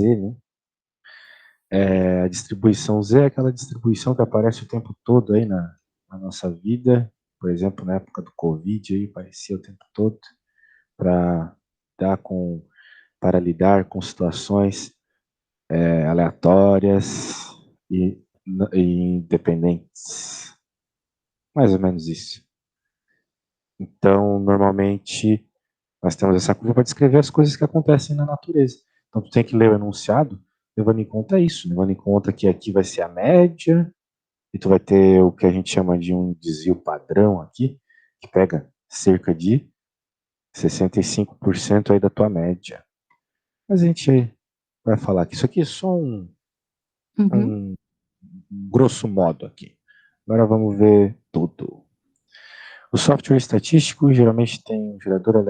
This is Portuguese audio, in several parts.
né? A distribuição Z é aquela distribuição que aparece o tempo todo aí na nossa vida. Por exemplo, na época do Covid, aí aparecia o tempo todo para lidar com situações aleatórias e independentes. Mais ou menos isso. Então, normalmente, nós temos essa curva para descrever as coisas que acontecem na natureza. Então, tu tem que ler o enunciado levando em conta isso, levando em conta que aqui vai ser a média, e tu vai ter o que a gente chama de um desvio padrão aqui, que pega cerca de 65% aí da tua média. Mas a gente vai falar que isso aqui é só um grosso modo aqui. Agora vamos ver tudo. O software estatístico geralmente tem um gerador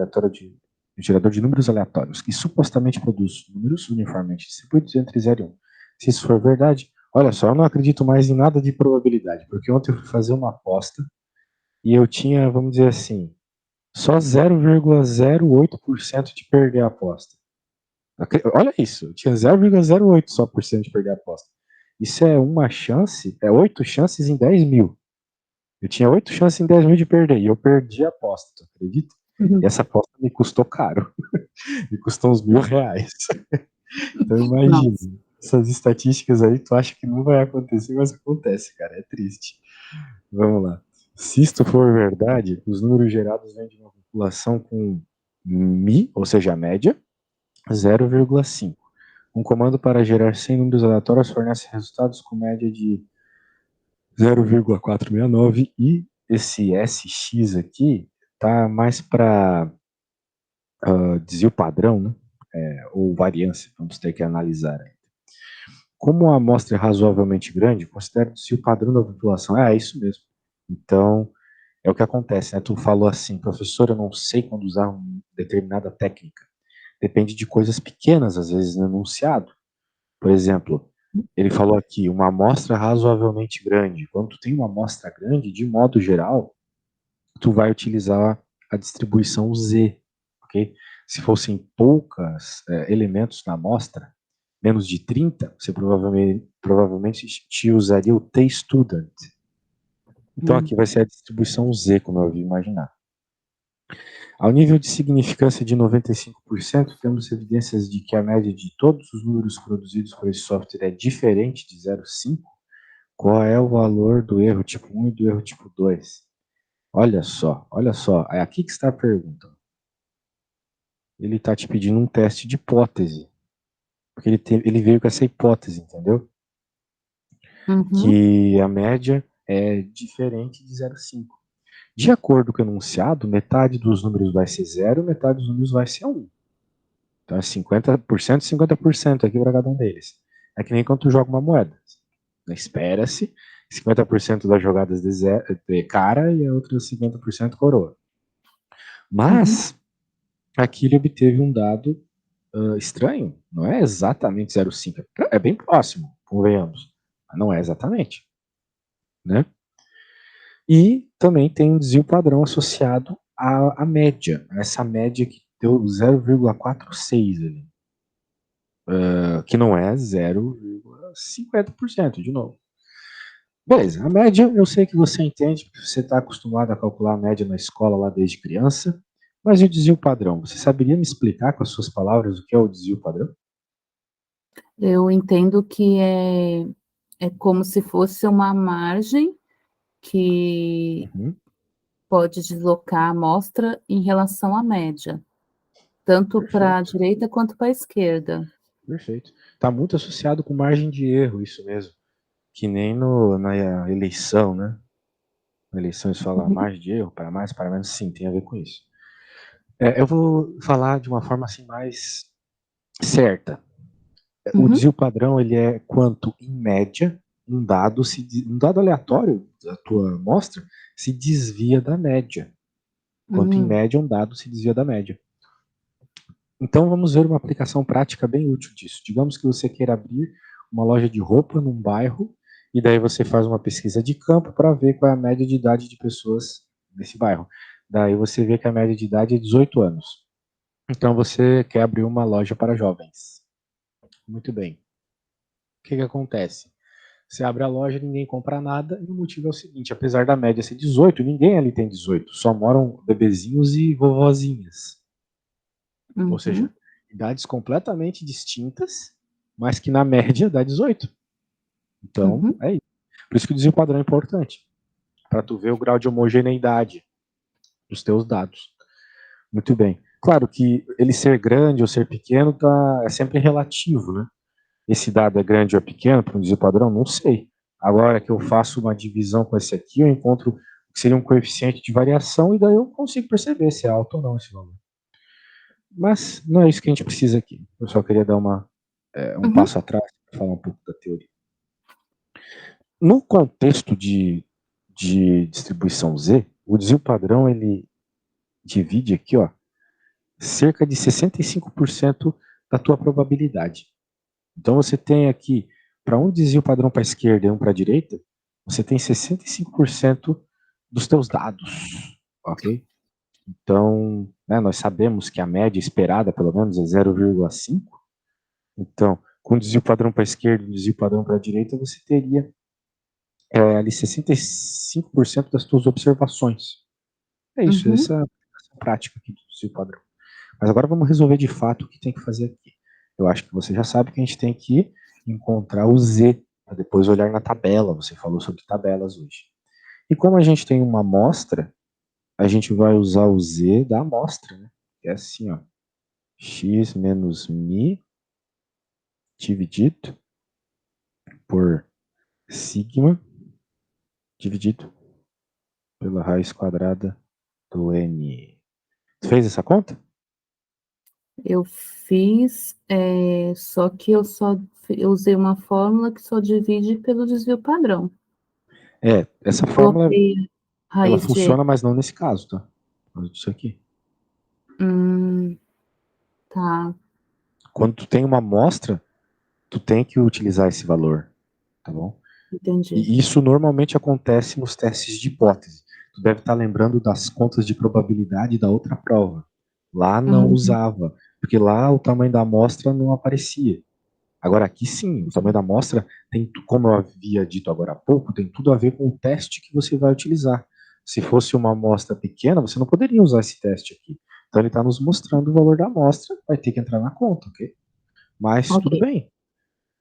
de números aleatórios, que supostamente produz números uniformemente distribuídos entre 0 e 1. Se isso for verdade, olha só, eu não acredito mais em nada de probabilidade, porque ontem eu fui fazer uma aposta e eu tinha, vamos dizer assim, só 0,08% de perder a aposta. Olha isso, eu tinha 0,08% só por cento de perder a aposta. Isso é uma chance, 8 chances em 10 mil. Eu tinha 8 chances em 10 mil de perder, e eu perdi a aposta, tu acredita? E essa aposta me custou caro. Me custou uns R$ 1.000. Então imagina, essas estatísticas aí, tu acha que não vai acontecer, mas acontece, cara, é triste. Vamos lá. Se isto for verdade, os números gerados vêm de uma população com Mi, ou seja, a média, 0,5. Um comando para gerar 100 números aleatórios fornece resultados com média de 0,469 e esse SX aqui tá mais para desvio padrão, né? Ou variância, vamos ter que analisar. Como a amostra é razoavelmente grande, considere o desvio padrão da população. É isso mesmo. Então, é o que acontece, né? Tu falou assim, professor, eu não sei quando usar uma determinada técnica. Depende de coisas pequenas, às vezes, no enunciado. Por exemplo, ele falou aqui, uma amostra razoavelmente grande. Quando tu tem uma amostra grande, de modo geral, tu vai utilizar a distribuição Z, ok? Se fossem poucos elementos na amostra, menos de 30, você provavelmente te usaria o T-student. Então aqui vai ser a distribuição Z, como eu havia imaginar. Ao nível de significância de 95%, temos evidências de que a média de todos os números produzidos por esse software é diferente de 0,5. Qual é o valor do erro tipo 1 e do erro tipo 2? Olha só, é aqui que está a pergunta. Ele está te pedindo um teste de hipótese, porque ele veio com essa hipótese, entendeu? Que a média é diferente de 0,5. De acordo com o enunciado, metade dos números vai ser 0, metade dos números vai ser 1. Então é 50% e 50% aqui para cada um deles. É que nem quando tu joga uma moeda. Espera-se 50% das jogadas de cara e a outra 50% coroa. Mas aqui ele obteve um dado estranho. Não é exatamente 0,5. É bem próximo, convenhamos. Mas não é exatamente. Né? E também tem um desvio padrão associado à média. Essa média que deu 0,46 ali. Que não é 0,50%, de novo. Beleza, a média eu sei que você entende, porque você está acostumado a calcular a média na escola lá desde criança, mas e o desvio padrão? Você saberia me explicar com as suas palavras o que é o desvio padrão? Eu entendo que é como se fosse uma margem que pode deslocar a amostra em relação à média, tanto para a direita quanto para a esquerda. Perfeito. Está muito associado com margem de erro, isso mesmo. Que nem na eleição, né? Na eleição eles falam margem de erro, para mais, para menos, sim, tem a ver com isso. Eu vou falar de uma forma assim mais certa. O desvio padrão ele é quanto, em média, um dado aleatório da tua amostra se desvia da média. Quanto em média um dado se desvia da média. Então vamos ver uma aplicação prática bem útil disso. Digamos que você queira abrir uma loja de roupa num bairro e daí você faz uma pesquisa de campo para ver qual é a média de idade de pessoas nesse bairro. Daí você vê que a média de idade é 18 anos. Então você quer abrir uma loja para jovens. Muito bem. O que acontece? Você abre a loja, ninguém compra nada, e o motivo é o seguinte, apesar da média ser 18, ninguém ali tem 18, só moram bebezinhos e vovozinhas. Ou seja, idades completamente distintas, mas que na média dá 18. Então, é isso. Por isso que o desvio padrão é importante, para tu ver o grau de homogeneidade dos teus dados. Muito bem. Claro que ele ser grande ou ser pequeno é sempre relativo, né? Esse dado é grande ou é pequeno para um desvio padrão? Não sei. Agora que eu faço uma divisão com esse aqui, eu encontro o que seria um coeficiente de variação e daí eu consigo perceber se é alto ou não esse valor. Mas não é isso que a gente precisa aqui. Eu só queria dar um passo atrás para falar um pouco da teoria. No contexto de distribuição Z, o desvio padrão ele divide aqui, ó, cerca de 65% da tua probabilidade. Então você tem aqui, para um desvio padrão para a esquerda e um para a direita, você tem 65% dos teus dados, ok? Então, né, nós sabemos que a média esperada, pelo menos, é 0,5. Então, com desvio padrão para a esquerda e desvio padrão para a direita, você teria ali 65% das tuas observações. É isso, essa é a aplicação prática aqui do desvio padrão. Mas agora vamos resolver de fato o que tem que fazer aqui. Eu acho que você já sabe que a gente tem que encontrar o Z, para depois olhar na tabela. Você falou sobre tabelas hoje. E como a gente tem uma amostra, a gente vai usar o Z da amostra, né? Que é assim, ó. X menos mi dividido por sigma dividido pela raiz quadrada do N. Você fez essa conta? Eu fiz, só que eu usei uma fórmula que só divide pelo desvio padrão. Essa fórmula ela funciona, de... mas não nesse caso, tá? Isso aqui. Tá. Quando tu tem uma amostra, tu tem que utilizar esse valor, tá bom? Entendi. E isso normalmente acontece nos testes de hipótese. Tu deve estar lembrando das contas de probabilidade da outra prova. Lá não usava, porque lá o tamanho da amostra não aparecia. Agora aqui sim, o tamanho da amostra tem, como eu havia dito agora há pouco, tem tudo a ver com o teste que você vai utilizar. Se fosse uma amostra pequena, você não poderia usar esse teste aqui. Então ele está nos mostrando o valor da amostra, vai ter que entrar na conta, ok? Mas tudo bem.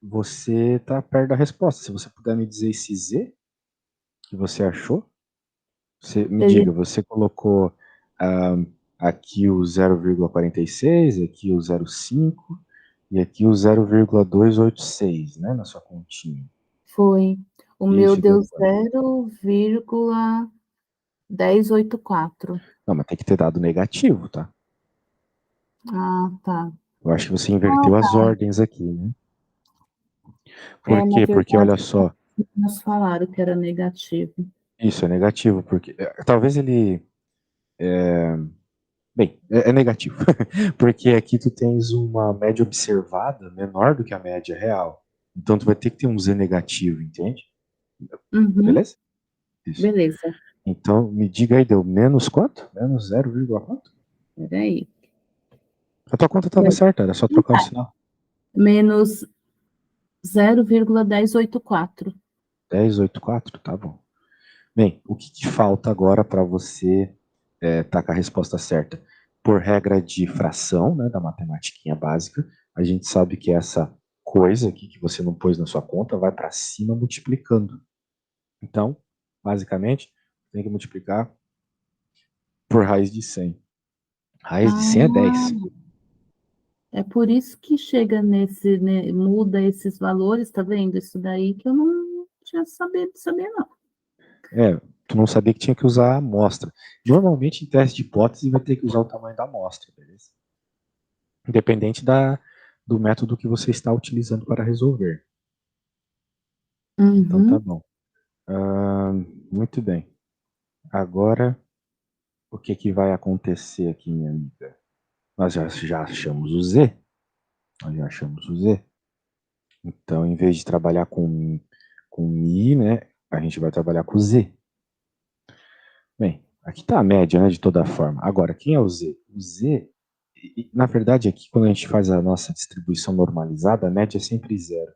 Você está perto da resposta. Se você puder me dizer esse Z que você achou, você me diga, você colocou aqui o 0,46, aqui o 0,5 e aqui o 0,286, né, na sua continha. Foi. O meu deu 0,1084. Não, mas tem que ter dado negativo, tá? Ah, tá. Eu acho que você inverteu as ordens aqui, né? Por Na quê? Porque, verdade, olha só. nós falaram que era negativo. Isso, é negativo, porque talvez ele... Bem, é negativo, porque aqui tu tens uma média observada menor do que a média real. Então tu vai ter que ter um Z negativo, entende? Beleza? Isso. Beleza. Então, me diga aí, deu menos quanto? Menos 0, quanto? Peraí. A tua conta estava certa, era só trocar o sinal. Menos 0,1084. 1084, tá bom. Bem, o que falta agora para você tá com a resposta certa? Por regra de fração, né, da matematiquinha básica, a gente sabe que essa coisa aqui que você não pôs na sua conta vai para cima multiplicando. Então, basicamente, tem que multiplicar por raiz de 100. Raiz de 100 é 10. É por isso que chega nesse, né, muda esses valores, tá vendo? Isso daí que eu não tinha sabido saber, não. Tu não sabia que tinha que usar a amostra. Normalmente, em teste de hipótese, vai ter que usar o tamanho da amostra, beleza? Independente do método que você está utilizando para resolver. Então tá bom. Muito bem. Agora, o que vai acontecer aqui, minha amiga? Nós já achamos o Z. Nós já achamos o Z. Então, em vez de trabalhar com Mi, né, a gente vai trabalhar com Z. Bem, aqui está a média, né, de toda forma. Agora, quem é o Z? O Z, Na verdade, aqui, quando a gente faz a nossa distribuição normalizada, a média é sempre zero.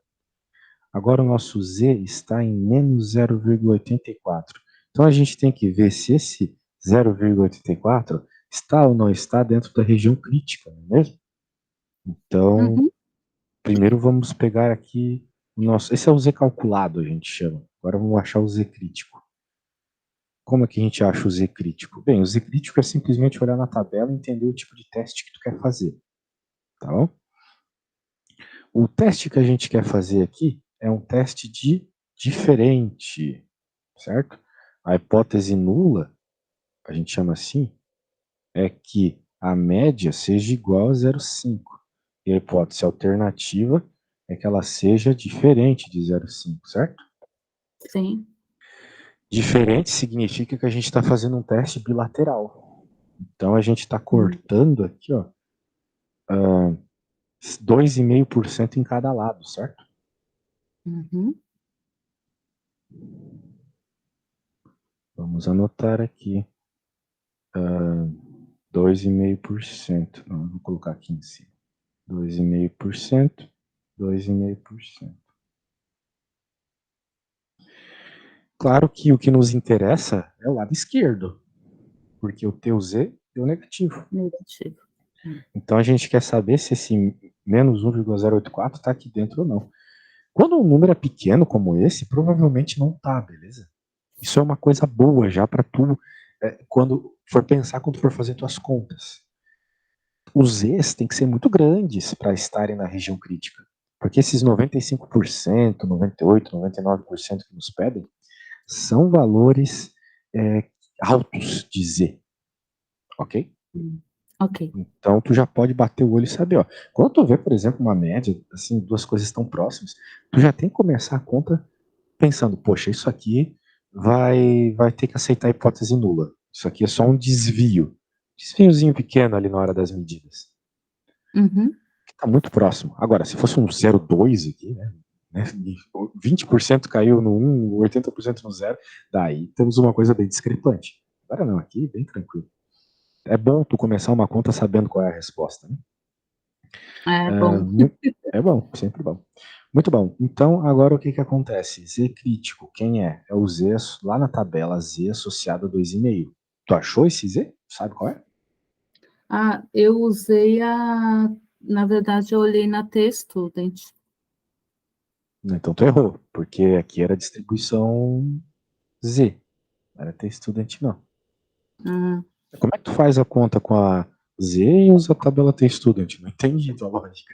Agora, o nosso Z está em menos 0,84. Então, a gente tem que ver se esse 0,84 está ou não está dentro da região crítica, não é mesmo? Então, primeiro vamos pegar aqui o nosso... Esse é o Z calculado, a gente chama. Agora vamos achar o Z crítico. Como é que a gente acha o Z crítico? Bem, o Z crítico é simplesmente olhar na tabela e entender o tipo de teste que tu quer fazer. Tá bom? O teste que a gente quer fazer aqui é um teste de diferente, certo? A hipótese nula, a gente chama assim, é que a média seja igual a 0,5. E a hipótese alternativa é que ela seja diferente de 0,5, certo? Sim. Diferente significa que a gente está fazendo um teste bilateral. Então a gente está cortando aqui, ó, 2,5% em cada lado, certo? Vamos anotar aqui. 2,5%. Não, vou colocar aqui em cima. 2,5%, 2,5%. Claro que o que nos interessa é o lado esquerdo, porque o teu Z deu negativo. Negativo. Então a gente quer saber se esse menos 1,084 está aqui dentro ou não. Quando um número é pequeno como esse, provavelmente não tá, beleza? Isso é uma coisa boa já para tu, quando for pensar, quando for fazer tuas contas. Os Zs têm que ser muito grandes para estarem na região crítica. Porque esses 95%, 98%, 99% que nos pedem são valores altos de Z. Ok? Ok. Então tu já pode bater o olho e saber, ó. Quando tu vê, por exemplo, uma média, assim, duas coisas tão próximas, tu já tem que começar a conta pensando, poxa, isso aqui vai ter que aceitar a hipótese nula. Isso aqui é só um desvio. Desviozinho pequeno ali na hora das medidas. Que tá muito próximo. Agora, se fosse um 0,2 aqui, né? 20% caiu no 1, 80% no 0, daí temos uma coisa bem discrepante. Agora não, aqui bem tranquilo. É bom tu começar uma conta sabendo qual é a resposta, né? É bom. É bom, sempre bom. Muito bom. Então, agora o que que acontece? Z crítico, quem é? É o Z lá na tabela Z associado a 2,5. Tu achou esse Z? Sabe qual é? Ah, eu usei a... Na verdade, eu olhei na T-Student. Então tu errou, porque aqui era distribuição Z. Não era T-Student, não. Como é que tu faz a conta com a Z e usa a tabela T-Student? Não entendi tua lógica.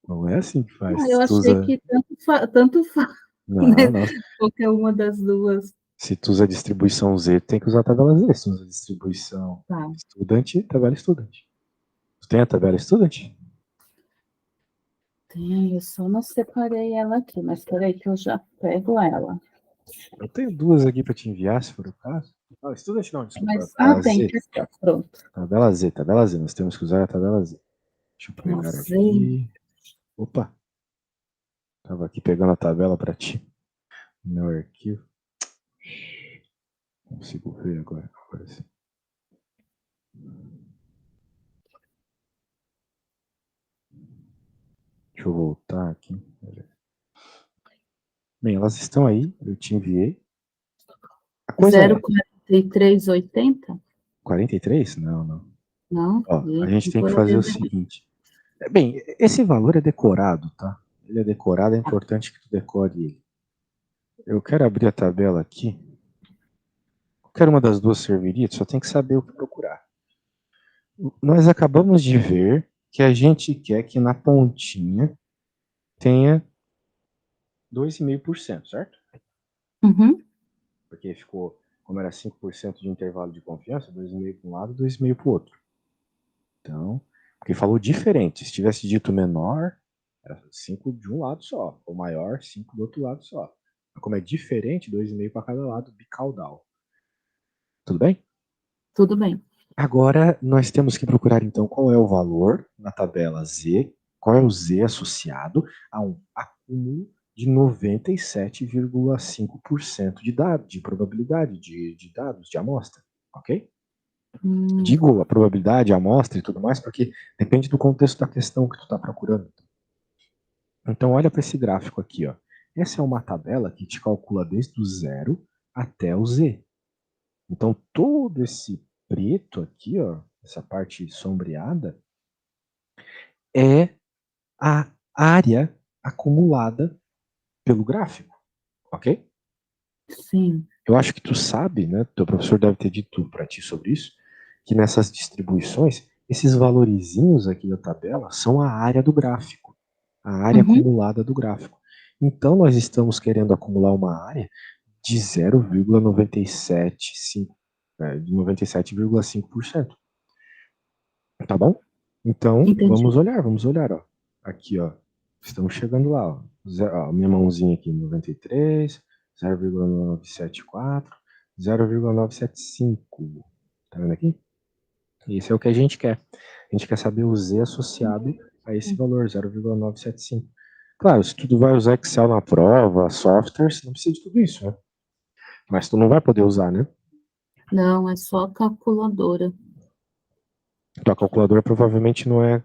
Não é assim que faz. Eu Se tu achei usa... que tanto faz, Não, né? não. Qualquer uma das duas. Se tu usa a distribuição Z, tem que usar a tabela Z. Se tu usa a distribuição Tá. estudante, tabela estudante. Tu tem a tabela estudante? Tem, eu só não separei ela aqui, mas peraí que eu já pego ela. Eu tenho duas aqui para te enviar, se for o caso. Ah, estudante não, desculpa. Mas, A tem Z. que estar pronto. Tabela Z, tabela Z. Nós temos que usar a tabela Z. Deixa eu pegar Armazém. aqui. Opa, tava aqui pegando a tabela para ti. Meu arquivo. Consigo ver agora. Agora sim. Deixa eu voltar aqui. Bem, elas estão aí, eu te enviei. A coisa é. 0,4380? 43? Não, não. Não, Ó, a gente tem então que eu fazer o devo... seguinte. Bem, esse valor é decorado, tá? Ele é decorado, é importante que tu decore ele. Eu quero abrir a tabela aqui. Qualquer uma das duas serviria, tu só tem que saber o que procurar. Nós acabamos de ver que a gente quer que na pontinha tenha 2,5%, certo? Porque ficou, como era 5% de intervalo de confiança, 2,5% para um lado, 2,5% para o outro. Então, porque falou diferente. Se tivesse dito menor, era 5 de um lado só. Ou maior, 5 do outro lado só. Mas como é diferente, 2,5 para cada lado, bicaudal. Tudo bem? Tudo bem. Agora, nós temos que procurar, então, qual é o valor na tabela Z, qual é o Z associado a um acúmulo de 97,5% de probabilidade de dados, de amostra, ok? Digo a probabilidade, a amostra e tudo mais, porque depende do contexto da questão que tu está procurando. Então, olha para esse gráfico aqui, ó. Essa é uma tabela que te calcula desde o 0 até o z. Então, todo esse preto aqui, ó, essa parte sombreada, é a área acumulada pelo gráfico, ok? Sim. Eu acho que tu sabe, né? Teu professor deve ter dito para ti sobre isso, que nessas distribuições, esses valorizinhos aqui da tabela são a área do gráfico, a área acumulada do gráfico. Então, nós estamos querendo acumular uma área de 0,975, de 97,5%. Tá bom? Então, Entendi. vamos olhar, ó. Aqui, ó. Estamos chegando lá, ó. Ó, minha mãozinha aqui, 93, 0,974, 0,975. Tá vendo aqui? Isso é o que a gente quer. A gente quer saber o Z associado a esse valor, 0,975. Claro, se tu vai usar Excel na prova, software, você não precisa de tudo isso, né? Mas tu não vai poder usar, né? Não, é só calculadora. Tua calculadora provavelmente não é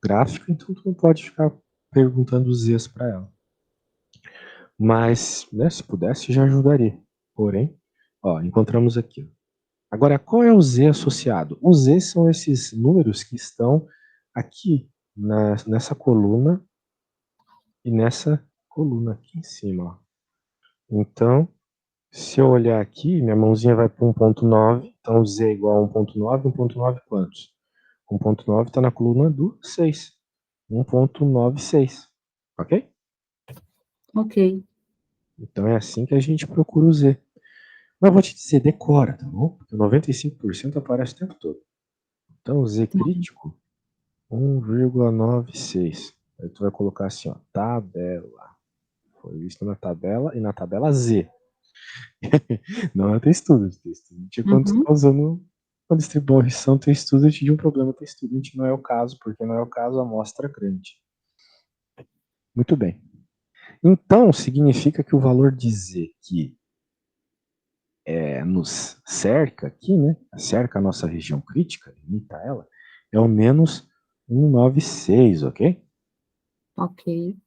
gráfica, então tu não pode ficar perguntando os Z's para ela. Mas, né, se pudesse, já ajudaria. Porém, ó, encontramos aqui. Agora, qual é o Z associado? Os Z são esses números que estão aqui nessa coluna e nessa coluna aqui em cima. Ó. Então, se eu olhar aqui, minha mãozinha vai para 1.9, então Z é igual a 1.9, 1.9 quantos? 1.9 está na coluna do 6. 1.96, ok? Ok. Então é assim que a gente procura o Z. Mas eu vou te dizer, decora, tá bom? Porque 95% aparece o tempo todo. Então o Z crítico, 1,96. Aí tu vai colocar assim, ó, tabela. Foi visto na tabela e na tabela Z. Não é texto student. Quando você está usando uma distribuição student de um problema student, não é o caso, porque não é o caso a amostra grande. Muito bem. Então, significa que o valor de Z que nos cerca aqui, né? Cerca a nossa região crítica, limita ela, é o menos 196, ok? Ok.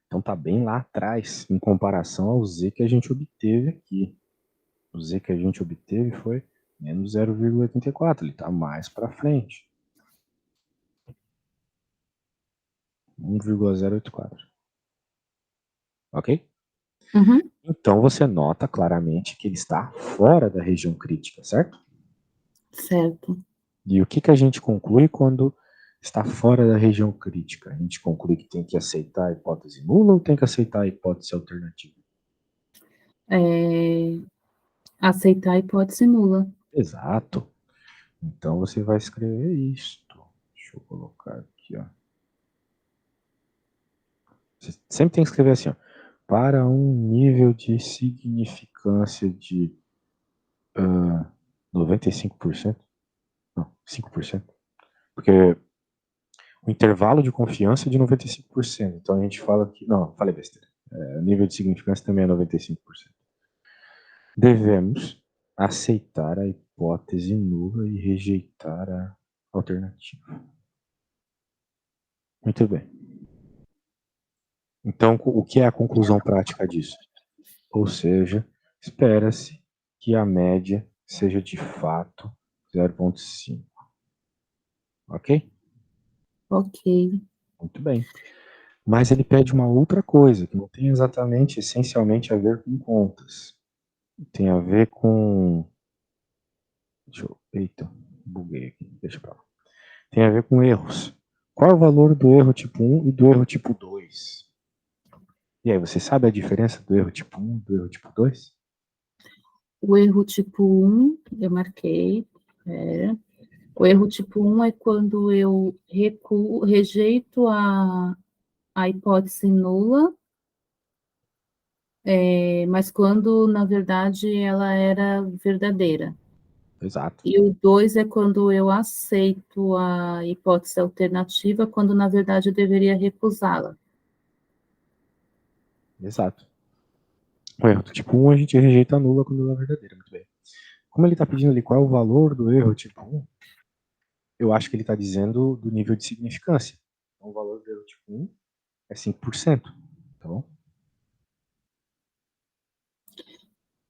Então tá bem lá atrás, em comparação ao Z que a gente obteve aqui. O Z que a gente obteve foi menos 0,84, ele está mais para frente. 1,084. Ok? Então você nota claramente que ele está fora da região crítica, certo? Certo. E o que a gente conclui quando está fora da região crítica? A gente conclui que tem que aceitar a hipótese nula ou tem que aceitar a hipótese alternativa? Aceitar a hipótese nula. Exato. Então você vai escrever isto. Deixa eu colocar aqui, ó. Você sempre tem que escrever assim, ó. Para um nível de significância de 95%? Não, 5%. Porque o intervalo de confiança é de 95%. Então a gente fala que. Não, falei besteira. O nível de significância também é 95%. Devemos aceitar a hipótese nula e rejeitar a alternativa. Muito bem. Então, o que é a conclusão prática disso? Ou seja, espera-se que a média seja de fato 0,5. Ok? Ok. Muito bem. Mas ele pede uma outra coisa, que não tem exatamente, essencialmente, a ver com contas. Tem a ver com. Deixa eu. Eita, buguei aqui. Deixa pra lá. Tem a ver com erros. Qual é o valor do erro tipo 1 e do erro tipo 2? E aí, você sabe a diferença do erro tipo 1 e do erro tipo 2? O erro tipo 1, eu marquei. O erro tipo 1 é quando eu rejeito a hipótese nula, mas quando, na verdade, ela era verdadeira. Exato. E o 2 é quando eu aceito a hipótese alternativa, quando, na verdade, eu deveria recusá-la. Exato. O erro do tipo 1 a gente rejeita a nula quando ela é verdadeira. Muito bem. como ele está pedindo ali qual é o valor do erro tipo 1, eu acho que ele está dizendo do nível de significância. Então, o valor do erro tipo 1 é 5%, tá bom?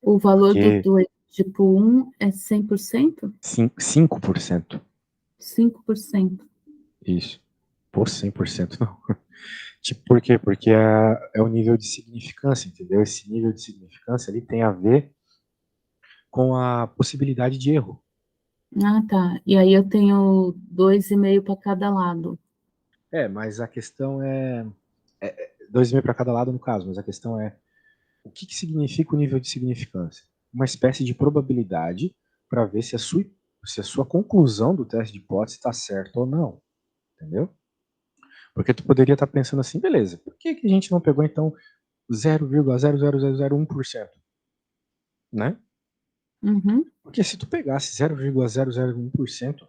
O valor Porque do erro tipo 1 é 100%? 5%. 5%. Isso. Pô, 100% não. Tipo, por quê? Porque é o nível de significância, entendeu? Esse nível de significância ali tem a ver com a possibilidade de erro. Ah, tá. E aí eu tenho 2,5 para cada lado. Mas a questão é 2,5 para cada lado no caso, mas a questão é o que significa o nível de significância? Uma espécie de probabilidade para ver se a sua conclusão do teste de hipótese está certa ou não, entendeu? Porque tu poderia estar pensando assim, beleza, por que a gente não pegou então 0,00001%, né? Uhum. Porque se tu pegasse 0,001%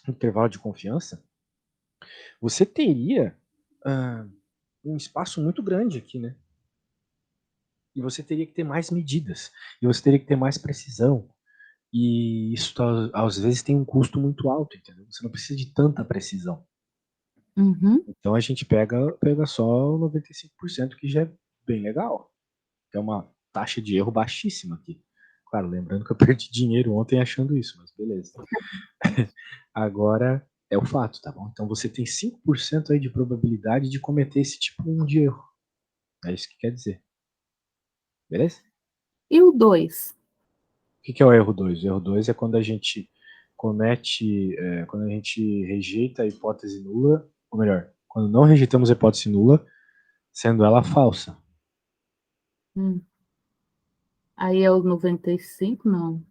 no intervalo de confiança, você teria um espaço muito grande aqui, né? E você teria que ter mais medidas, e você teria que ter mais precisão, e isso às vezes tem um custo muito alto, entendeu? Você não precisa de tanta precisão. Uhum. Então a gente pega só 95%, que já é bem legal. É uma taxa de erro baixíssima aqui. Claro, lembrando que eu perdi dinheiro ontem achando isso, mas beleza. Agora é o fato, tá bom? Então você tem 5% aí de probabilidade de cometer esse tipo de erro. É isso que quer dizer. Beleza? E o 2? O que é o erro 2? O erro 2 é quando a gente quando a gente rejeita a hipótese nula, ou melhor, quando não rejeitamos a hipótese nula, sendo ela falsa. Aí é o 95? Não.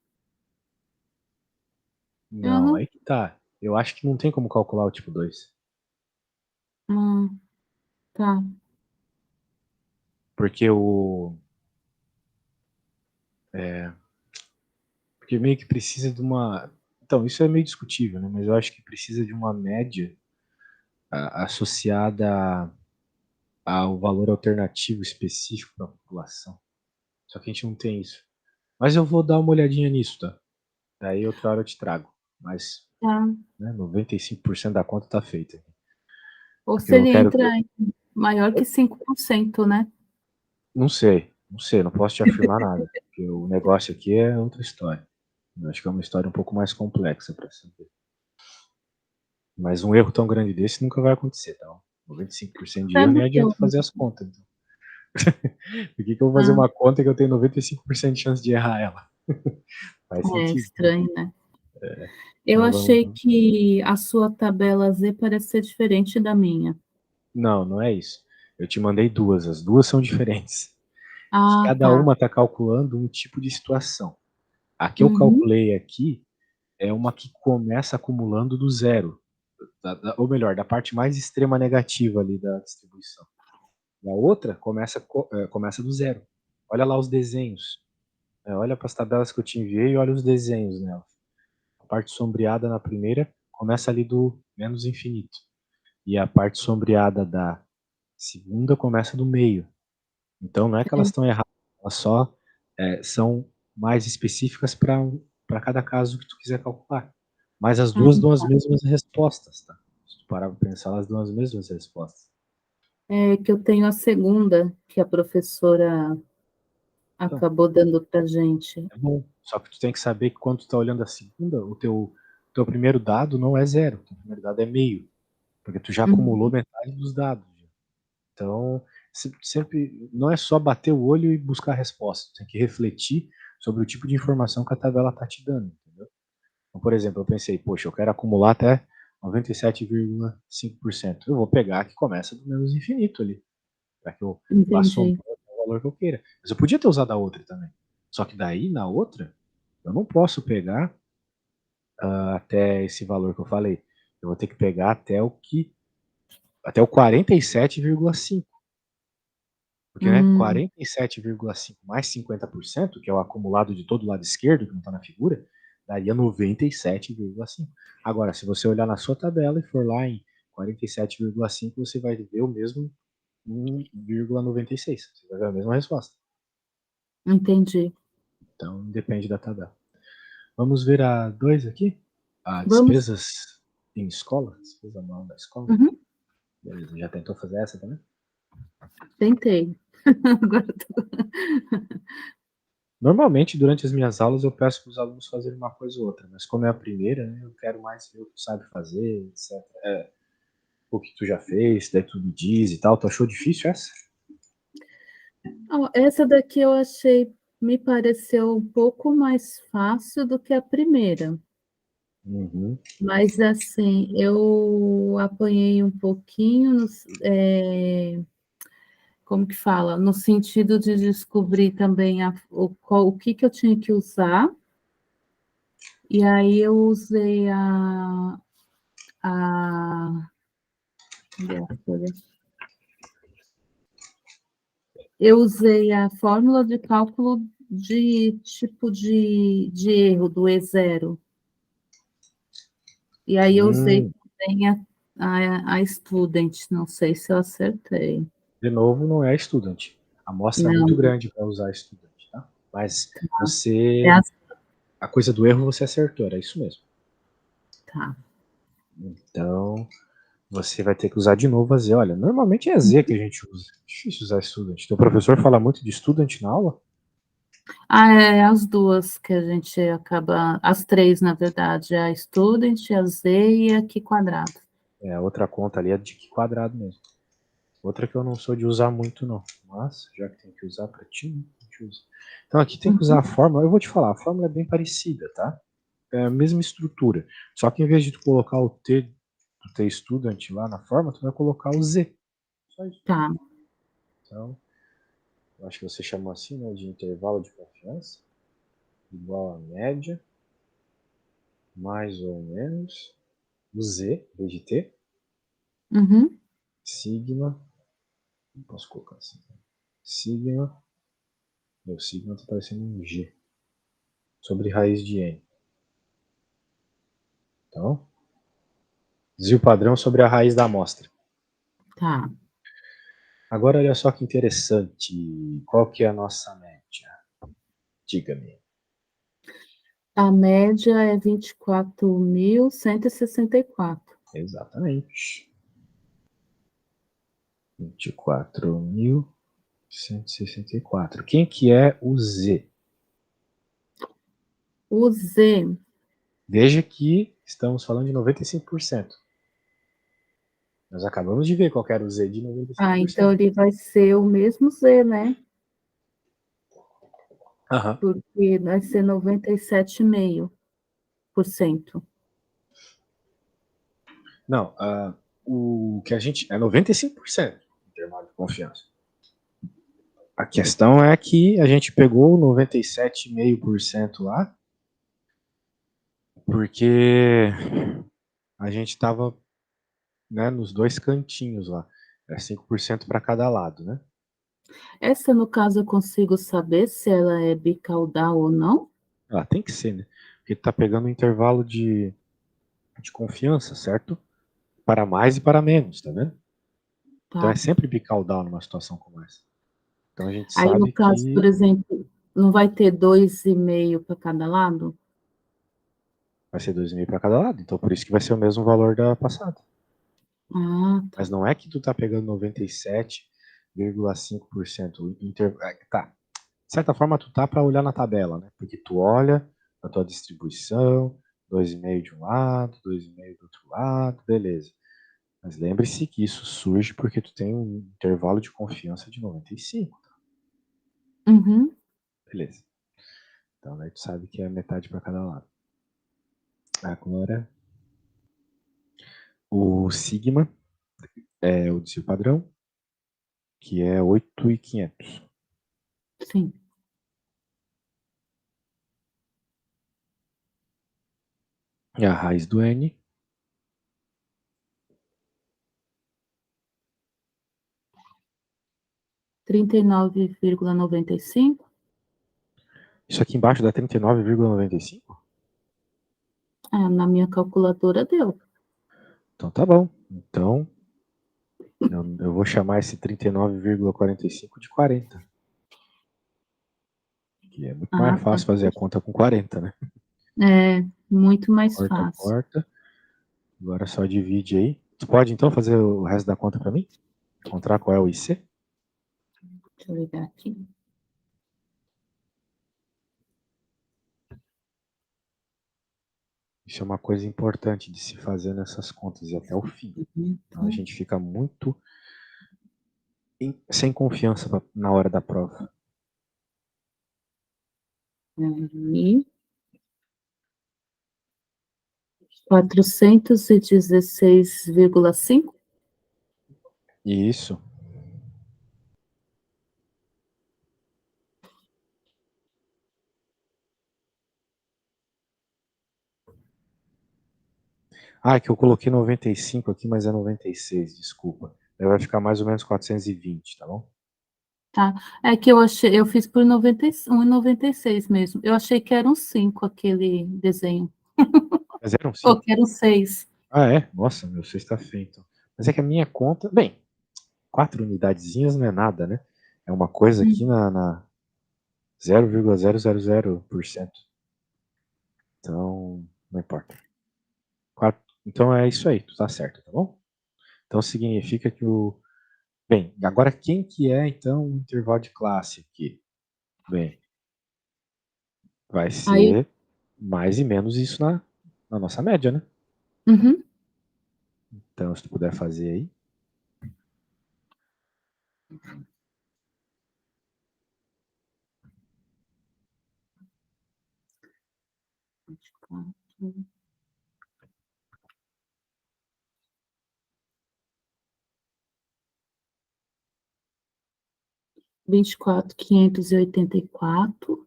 Eu Não, não. aí que tá. Eu acho que não tem como calcular o tipo 2. Ah, tá. Porque o. Porque meio que precisa de uma. Então, isso é meio discutível, né? Mas eu acho que precisa de uma média associada ao valor alternativo específico para a população. Só que a gente não tem isso. Mas eu vou dar uma olhadinha nisso, tá? Daí outra hora eu te trago. Mas Tá. né, 95% da conta tá feita. Ou Porque se eu ele quero. entra em maior que 5%, né? Não sei, não posso te afirmar nada. Porque o negócio aqui é outra história. Eu acho que é uma história um pouco mais complexa para saber. Mas um erro tão grande desse nunca vai acontecer, tá? 95% de erro Sabe nem o que adianta eu. fazer as contas. Então. Por que eu vou fazer Ah, uma conta que eu tenho 95% de chance de errar ela? Faz é sentido. estranho, né? Eu Então achei vamos. que a sua tabela Z parece ser diferente da minha. Não, não é isso. Eu te mandei duas, as duas são diferentes. Ah, Cada tá. uma está calculando um tipo de situação. A que eu Uhum. calculei aqui é uma que começa acumulando do zero, ou melhor, da parte mais extrema negativa ali da distribuição. E a outra começa do zero. Olha lá os desenhos. Olha para as tabelas que eu te enviei e olha os desenhos nela. A parte sombreada na primeira começa ali do menos infinito. E a parte sombreada da segunda começa do meio. Então não é que elas estão erradas, elas só são mais específicas para cada caso que tu quiser calcular. Mas as duas dão as mesmas respostas, tá? Se tu parar para pensar, elas dão as mesmas respostas. É que eu tenho a segunda, que a professora Então, acabou dando para gente. é bom. Só que tu tem que saber que quando tu tá olhando a segunda, o teu primeiro dado não é zero, o teu primeiro dado é meio, porque tu já acumulou Uhum. metade dos dados. Então, sempre não é só bater o olho e buscar a resposta, tu tem que refletir sobre o tipo de informação que a tabela tá te dando, entendeu? Então, por exemplo, eu pensei, poxa, eu quero acumular até 97,5%. Eu vou pegar a que começa do menos infinito ali, para que eu vá somando Entendi. o valor que eu queira. Mas eu podia ter usado a outra também. Só que daí, na outra, eu não posso pegar até esse valor que eu falei. Eu vou ter que pegar até o 47,5. Porque, né, Hum, 47,5 mais 50%, que é o acumulado de todo o lado esquerdo, que não está na figura, daria 97,5. Agora, se você olhar na sua tabela e for lá em 47,5, você vai ver o mesmo 1,96. Você vai ver a mesma resposta. entendi. Então, depende da tabela. Vamos ver a 2 aqui? Despesas em escola? Despesa anual da escola? Uhum. Beleza, já tentou fazer essa também? Tentei. Agora Normalmente, durante as minhas aulas, eu peço para os alunos fazerem uma coisa ou outra, mas como é a primeira, né, eu quero mais ver o que tu sabe fazer, etc. O que tu já fez, daí tu me diz e tal. Tu achou difícil essa? Essa daqui eu achei, me pareceu um pouco mais fácil do que a primeira. Uhum. Mas, assim, eu apanhei um pouquinho, como que fala? No sentido de descobrir também o que eu tinha que usar, e aí eu usei a cadê a folha? Eu usei a fórmula de cálculo de tipo de erro do E0. E aí eu usei também a Student, não sei se eu acertei. De novo, não é estudante. A amostra é Não, muito grande para usar estudante, tá? Mas é você. A coisa do erro você acertou, era isso mesmo. tá. Então, você vai ter que usar de novo a Z. Olha, normalmente é Z que a gente usa. É difícil usar estudante. Teu professor fala muito de estudante na aula? É as duas que a gente acaba, as três, na verdade, a Student, a Z e a Q quadrado. É, a outra conta ali é de que quadrado mesmo. Outra que eu não sou de usar muito, não. Mas, já que tem que usar para ti, a gente usa. Então, aqui tem que usar a fórmula. Eu vou te falar, a fórmula é bem parecida, tá? É a mesma estrutura. Só que em vez de tu colocar o T do T student lá na fórmula, tu vai colocar o Z. Só isso. Tá. Então, eu acho que você chamou assim, né? De intervalo de confiança. Igual a média. Mais ou menos. O Z, em vez de T. Uhum. Sigma. Não posso colocar assim. Sigma. Meu sigma tá parecendo um G. Sobre raiz de N. Então, desvio padrão sobre a raiz da amostra. Tá. Agora, olha só que interessante. Qual que é a nossa média? Diga-me. A média é 24.164. Exatamente. 24.164. Quem que é o Z? O Z, Veja que estamos falando de 95%. Nós acabamos de ver qual era o Z de então 95%. ele vai ser o mesmo Z, né? Aham. Porque vai ser 97,5%. Não, o que a gente. É 95% de intervalo de confiança. A questão é que a gente pegou 97,5% lá, porque a gente estava, né, nos dois cantinhos lá. É 5% para cada lado, né? Essa, no caso, eu consigo saber se ela é bicaudal ou não? Ah, tem que ser, né? Porque tu tá pegando um intervalo de confiança, certo? Para mais e para menos, tá vendo? Então é Tá. sempre bicaudal numa situação como essa. Então a gente Aí, no sabe caso, por que exemplo, não vai ter 2,5 para cada lado? vai ser 2,5 para cada lado. Então por isso que vai ser o mesmo valor da passada. Ah, tá. Mas não é que tu tá pegando 97,5%. Tá. De certa forma, tu tá para olhar na tabela, né? Porque tu olha a tua distribuição, 2,5 de um lado, 2,5 do outro lado, beleza. Mas lembre-se que isso surge porque tu tem um intervalo de confiança de 95. Uhum. Beleza. Então daí tu sabe que é metade para cada lado. Agora, o sigma é o desvio padrão, que é 8.500. Sim. E a raiz do N 39,95. Isso aqui embaixo dá 39,95? Na minha calculadora deu. Então tá bom. Então eu vou chamar esse 39,45 de 40. Que é muito Ah, mais tá. fácil fazer a conta com 40, né? É, muito mais Corta, fácil. corta. Agora só divide aí. Tu pode, então, fazer o resto da conta para mim? Encontrar qual é o IC? Deixa eu ligar aqui. Isso é uma coisa importante de se fazer nessas contas e até o fim. Então, a gente fica muito sem confiança na hora da prova. Aí, 416,5. Isso. Ah, é que eu coloquei 95 aqui, mas é 96, desculpa. Aí vai ficar mais ou menos 420, tá bom? Tá. É que eu fiz por 1,96 mesmo. Eu achei que eram 5 aquele desenho. Mas eram Ou 5. que eram 6. Ah, é? Nossa, meu, você está feio, então. Mas é que a minha conta... Bem, 4 unidadezinhas não é nada, né? É uma coisa aqui na 0,000%. Então, não importa. Então é isso aí, tu tá certo, tá bom? Então significa que o... Bem, agora quem que é, então, o intervalo de classe aqui? Bem, vai Aí, ser mais e menos isso na nossa média, né? uhum. Então, se tu puder fazer aí. Quatro. 24.584.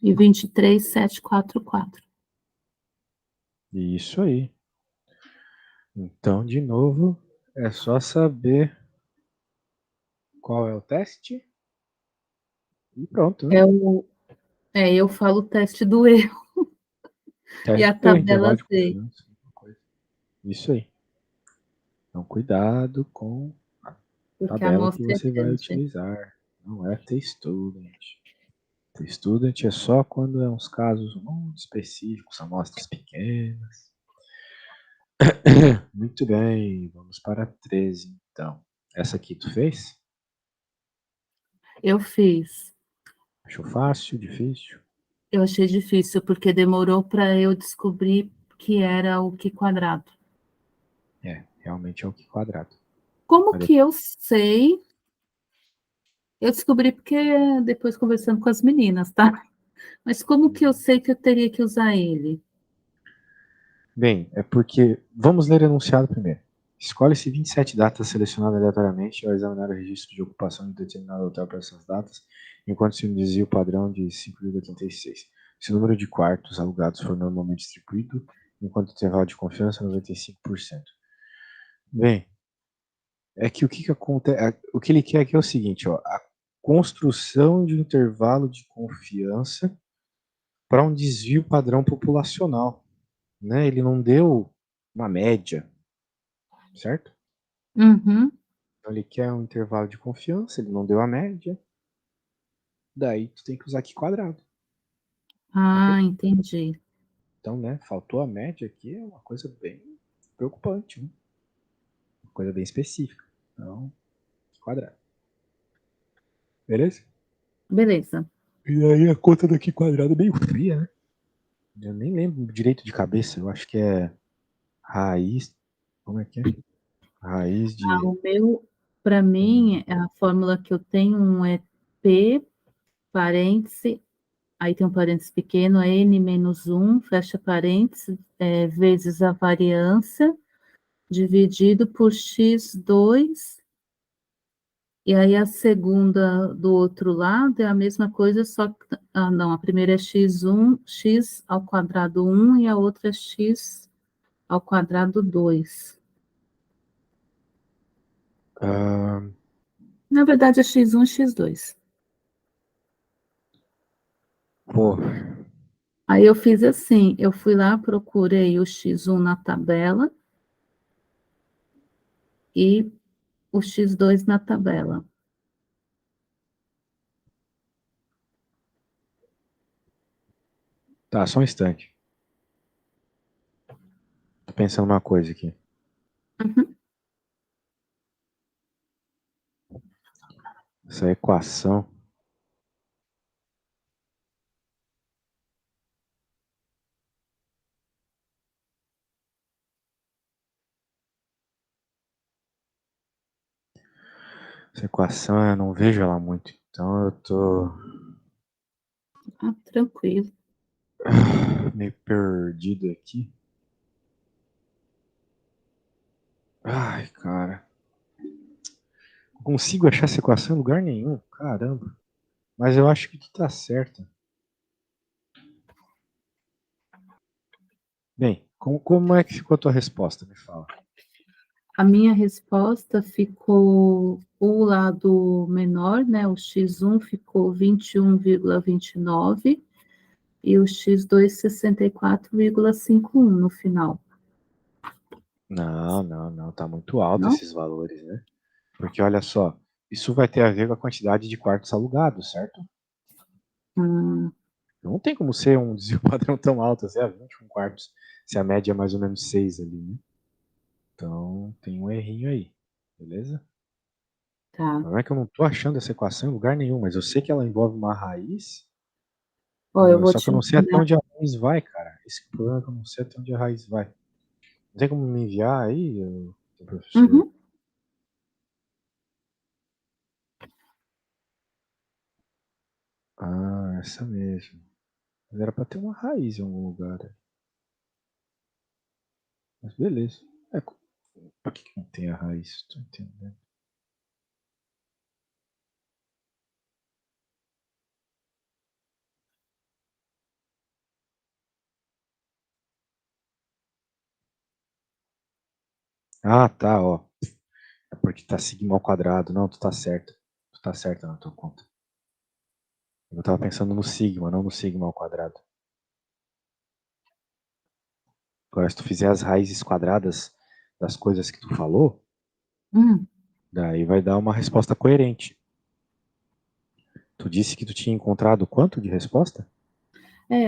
E 23.744. Isso aí. Então, de novo, é só saber qual é o teste e pronto, né? Eu falo o teste do erro e Teste a do tabela intervalo de Z, confiança. Isso aí. Então, cuidado com a porque a tabela que amostra é você vai grande. utilizar. Não é T-Student. T-Student é só quando é uns casos muito específicos, amostras pequenas. Muito bem, vamos para 13, então. Essa aqui tu fez? Eu fiz. Achou fácil, difícil? Eu achei difícil, porque demorou para eu descobrir que era o que quadrado. É, realmente é o que quadrado. Como Olha, que eu sei? Eu descobri porque depois conversando com as meninas, tá? Mas como que eu sei que eu teria que usar ele? bem, é porque. Vamos ler o enunciado primeiro. Escolhe-se 27 datas selecionadas aleatoriamente ao examinar o registro de ocupação de determinado hotel para essas datas, enquanto se induzir o padrão de 5,86. Se o número de quartos alugados for normalmente distribuído, enquanto o intervalo de confiança é 95%. Bem, é que o que acontece. O que ele quer aqui é o seguinte, ó. A construção de um intervalo de confiança para um desvio padrão populacional. Né? Ele não deu uma média, certo? Uhum. Então ele quer um intervalo de confiança, ele não deu a média. Daí tu tem que usar aqui quadrado. Ah, Ok? entendi. Então, né, faltou a média aqui, é uma coisa bem preocupante, né? Uma coisa bem específica. Então, quadrado. Beleza? Beleza. E aí a conta daqui quadrado é meio fria, né? Eu nem lembro direito de cabeça, eu acho que é raiz. Como é que é? Raiz de. O meu, para mim, a fórmula que eu tenho é P, parêntese, aí tem um parênteses pequeno, é N menos 1, fecha parênteses, vezes a variância, dividido por x2, e aí a segunda do outro lado é a mesma coisa, só que, não, a primeira é x1, x ao quadrado 1, e a outra é x ao quadrado 2. Ah, Na verdade é x1 e x2. pô, Aí eu fiz assim, eu fui lá, procurei o X1 na tabela e o X2 na tabela. Tá, só um instante. Tô pensando uma coisa aqui. Uhum. Essa equação. Essa equação eu não vejo ela muito. Então eu tô Tranquilo. meio perdido aqui. Ai, cara. Não consigo achar essa equação em lugar nenhum. Caramba. Mas eu acho que tu tá certo. Bem, como é que ficou a tua resposta? Me fala. A minha resposta ficou o lado menor, né? O X1 ficou 21,29 e o X2 64,51 no final. Não. Tá muito alto Não? esses valores, né? Porque olha só, isso vai ter a ver com a quantidade de quartos alugados, certo? Não tem como ser um desvio padrão tão alto, assim, 21 quartos, se a média é mais ou menos 6 ali, né? Então tem um errinho aí, beleza? Tá. O problema é que eu não tô achando essa equação em lugar nenhum, mas eu sei que ela envolve uma raiz, Ó, eu vou só que eu te não sei até mandar. onde a raiz vai, cara. Esse é o problema é que eu não sei até onde a raiz vai. Não tem como me enviar aí, professor? Uhum. Ah, essa mesmo. Mas era pra ter uma raiz em algum lugar. Mas beleza. Por que não tem a raiz? Tô entendendo. Ah, tá, ó. É porque tá sigma ao quadrado. Não, tu tá certo. Tu tá certo na tua conta. Eu tava pensando no sigma, não no sigma ao quadrado. Agora, se tu fizer as raízes quadradas das coisas que tu falou, Hum. daí vai dar uma resposta coerente. Tu disse que tu tinha encontrado quanto de resposta?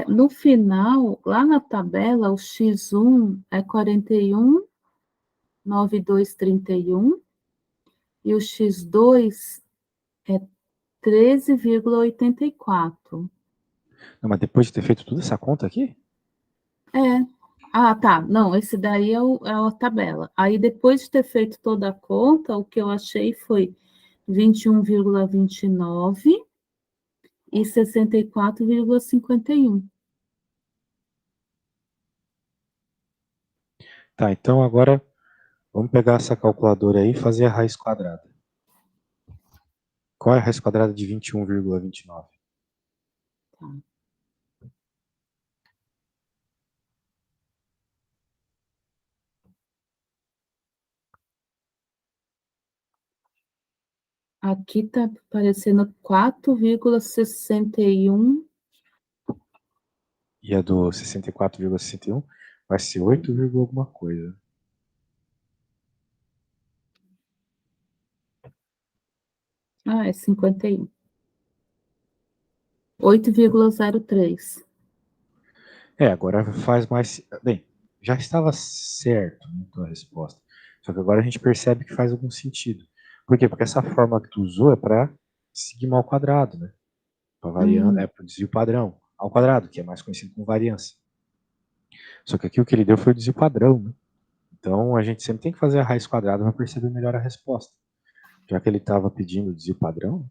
No final, lá na tabela, o X1 é 41,9231 e o X2 é 13,84. Não, mas depois de ter feito toda essa conta aqui? É. Ah, tá. Não, esse daí é a tabela. Aí, depois de ter feito toda a conta, o que eu achei foi 21,29 e 64,51. Tá, então agora vamos pegar essa calculadora aí e fazer a raiz quadrada. Qual é a raiz quadrada de 21,29? Tá. Aqui está aparecendo 4,61. E a do 64,61 vai ser 8, alguma coisa. É 51. 8,03. Agora faz mais. Bem, já estava certo, né, a tua resposta. Só que agora a gente percebe que faz algum sentido. Por quê? Porque essa forma que tu usou é para sigma ao quadrado, né? Para o desvio padrão ao quadrado, que é mais conhecido como variância. Só que aqui o que ele deu foi o desvio padrão, né? Então a gente sempre tem que fazer a raiz quadrada para perceber melhor a resposta. Já que ele estava pedindo o desvio padrão,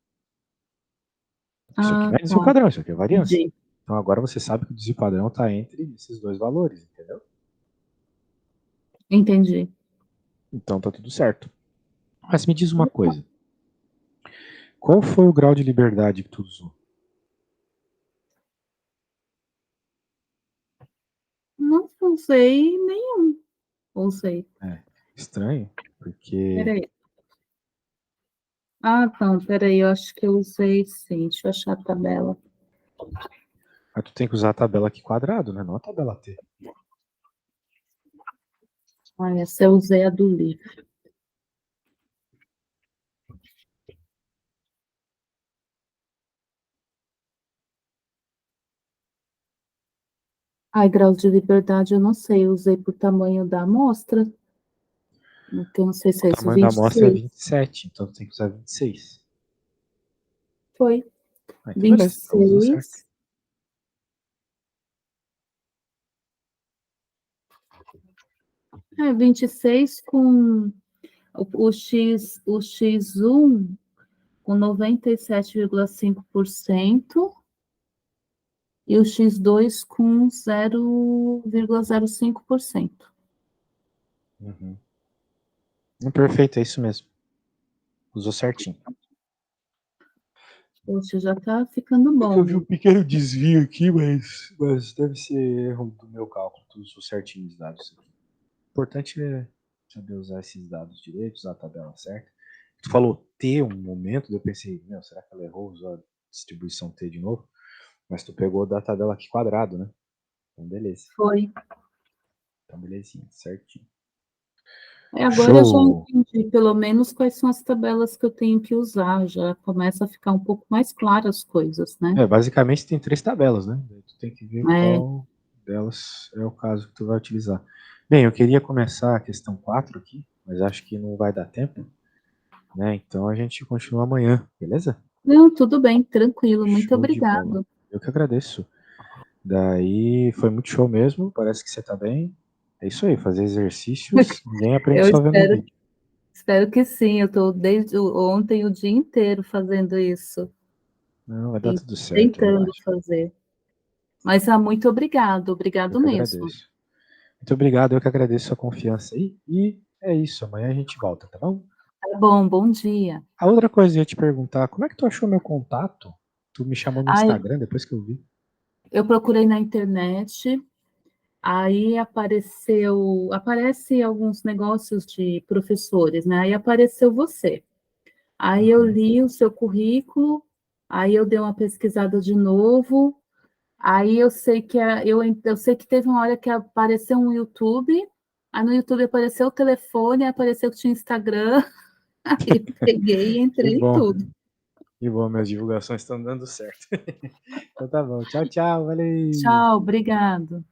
isso aqui Ah, não é desvio tá. padrão, isso aqui é variância. Entendi. Então agora você sabe que o desvio padrão está entre esses dois valores, entendeu? Entendi. Então tá tudo certo. Mas me diz uma coisa. Qual foi o grau de liberdade que tu usou? Não usei nenhum. Usei. Estranho, porque. Peraí. Ah, não, peraí. Eu acho que eu usei sim. Deixa eu achar a tabela. Aí tu tem que usar a tabela aqui quadrado, né? Não a tabela T. Essa eu usei a do livro. Graus de liberdade, eu não sei, eu usei por tamanho da amostra. Então, não sei se é isso, O tamanho da amostra é 26. 27, então tu tem que usar 26. Foi. Então beleza, então usou certo. 26. É, 26 com o X1 com 97,5% e o X2 com 0,05%. Uhum. Perfeito, é isso mesmo. Usou certinho. Poxa, já tá ficando bom. Eu vi um pequeno desvio aqui, mas deve ser erro do meu cálculo. Tudo usou certinho os dados aqui. O importante é saber usar esses dados direito, usar a tabela certa. Tu falou T um momento, eu pensei, meu, será que ela errou, usou a distribuição T de novo? Mas tu pegou da tabela aqui quadrado, né? Então beleza. Foi. Então belezinha, certinho. Agora eu já entendi pelo menos quais são as tabelas que eu tenho que usar, já começa a ficar um pouco mais claras as coisas, né? Basicamente tem 3 tabelas, né? Tu tem que ver qual delas é o caso que tu vai utilizar. Bem, eu queria começar a questão 4 aqui, mas acho que não vai dar tempo, né? Então a gente continua amanhã, beleza? Não, tudo bem, tranquilo, muito Show de bola. obrigado. Eu que agradeço. Daí foi muito show mesmo, parece que você tá bem. É isso aí, fazer exercícios, ninguém aprende Eu só vendo um vídeo. espero que sim, eu estou desde ontem o dia inteiro fazendo isso. Não, vai dar E tudo certo, tentando relaxa. fazer. Mas muito obrigado, Eu obrigado que mesmo. agradeço. Muito obrigado, eu que agradeço a confiança aí. E é isso, amanhã a gente volta, tá bom? Tá bom, bom dia. A outra coisa que eu ia te perguntar, como é que tu achou meu contato? Tu me chamou no Ai, Instagram depois que eu vi. eu procurei na internet, aí aparece alguns negócios de professores, né? Aí apareceu você. Aí eu li o seu currículo, aí eu dei uma pesquisada de novo, aí eu sei que eu sei que teve uma hora que apareceu um YouTube, aí no YouTube apareceu o telefone, apareceu que tinha Instagram, aí peguei e Que entrei em bom, tudo. que bom, minhas divulgações estão dando certo. Então tá bom, tchau, tchau, valeu. Tchau, obrigado.